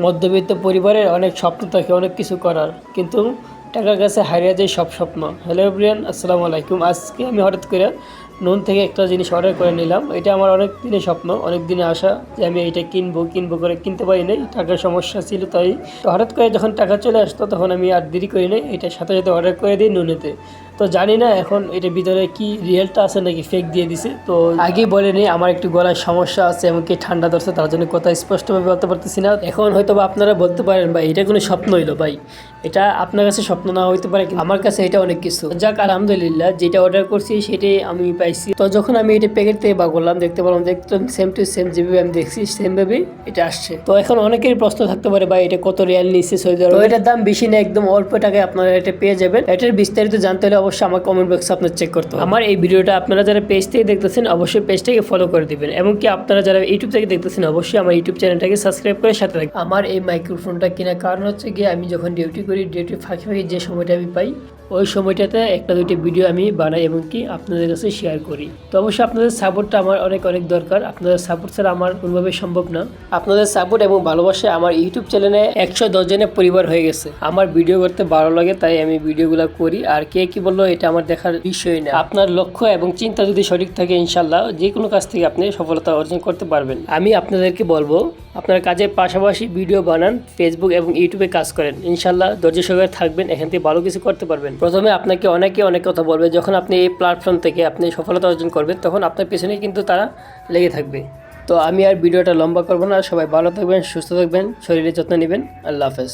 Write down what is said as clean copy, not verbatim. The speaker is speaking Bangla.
মধ্যবিত্ত পরিবারের অনেক স্বপ্ন থাকে অনেক কিছু করার, কিন্তু টাকার কাছে হারিয়ে যায় সব স্বপ্ন। হ্যালো এভরিওয়ান, আসসালামু আলাইকুম। আজকে আমি হঠাৎ করে নুন থেকে একটা জিনিস অর্ডার করে নিলাম। এটা আমার অনেক দিনের স্বপ্ন, অনেক দিনে আশা যে আমি এটা কিনবো করে কিনতে পারি নাই, টাকার সমস্যা ছিল। তাই তো হঠাৎ করে যখন টাকা চলে আসতো তখন আমি আর দেরি করি নাই, এটা সাথে সাথে অর্ডার করে দিই নুনেতে। তো জানি না এখন এটার ভিতরে কি রিয়েলটা আছে নাকি ফেক দিয়ে দিছে। তো আগেই বলে নেই আমার একটু গলার সমস্যা আছে, এমনকি ঠান্ডা ধরছে, তার জন্য কথা স্পষ্টভাবে বলতে পারতেছি না। এখন হয়তো বা আপনারা বলতে পারেন ভাই এটা কোনো স্বপ্ন হইলো। ভাই এটা আপনার কাছে স্বপ্ন না হইতে পারে, কিন্তু আমার কাছে এটা অনেক কিছু। যাক আলহামদুলিল্লাহ, যেটা অর্ডার করছি সেটাই আমি পাইছি। তো যখন আমি এটা প্যাকেট থেকে বার করলাম, দেখতে পেলাম যে একদম সেম টু সেম যেভাবে আমি দেখছি সেম ভাবে এটা আসছে। তো এখন অনেকেরই প্রশ্ন থাকতে পারে ভাই এটা কত রিয়াল নিচ্ছে সৌদি আরবে। তো এটার দাম বেশি না, একদম অল্প টাকায় আপনারা এটা পেয়ে যাবেন। এটার বিস্তারিত জানতে হলে অবশ্যই আমার কমেন্ট বক্সে আপনার চেক করতে হবে। আমার এই ভিডিওটা আপনারা যারা পেজ থেকে দেখতেছেন অবশ্যই পেজটাকে ফলো করে দিবেন, এমনকি আপনারা যারা ইউটিউব থেকে দেখতেছেন অবশ্যই আমার ইউটিউব চ্যানেলটাকে সাবস্ক্রাইব করে সাথে থাকবেন। আমার এই মাইক্রোফোনটা কেনার কারণ হচ্ছে গিয়ে আমি যখন ডিউটি করি, ডিউটি ফাঁকি যে সময়টা আমি পাই ওই সময়টাতে একটা দুইটা ভিডিও আমি বানাই এবং কি আপনাদের কাছে শেয়ার করি। তো অবশ্যই আপনাদের সাপোর্টটা আমার অনেক অনেক দরকার। আপনাদের সাপোর্ট ছাড়া আমার কোনোভাবে সম্ভব না। আপনাদের সাপোর্ট এবং ভালোবাসায় আমার ইউটিউব চ্যানেলে 110 জনের পরিবার হয়ে গেছে। আমার ভিডিও করতে ভালো লাগে তাই আমি ভিডিওগুলো করি, আর কে কি বললো এটা আমার দেখার বিষয় না। আপনার লক্ষ্য এবং চিন্তা যদি সঠিক থাকে ইনশাল্লাহ যে কোনো কাজ থেকে আপনি সফলতা অর্জন করতে পারবেন। আমি আপনাদেরকে বলবো আপনার কাজের পাশাপাশি ভিডিও বানান, ফেসবুক এবং ইউটিউবে কাজ করেন, ইনশাল্লাহ ধৈর্য সহকারে থাকবেন, এখান থেকে ভালো কিছু করতে পারবেন। প্রথমে আপনাকে অনেকে অনেক কথা বলবে, যখন আপনি এই প্ল্যাটফর্ম থেকে আপনি সফলতা অর্জন করবেন তখন আপনার পেছনে কিন্তু তারা লেগে থাকবে। তো আমি আর ভিডিওটা লম্বা করবো না, সবাই ভালো থাকবেন, সুস্থ থাকবেন, শরীরের যত্ন নেবেন। আল্লাহ হাফেজ।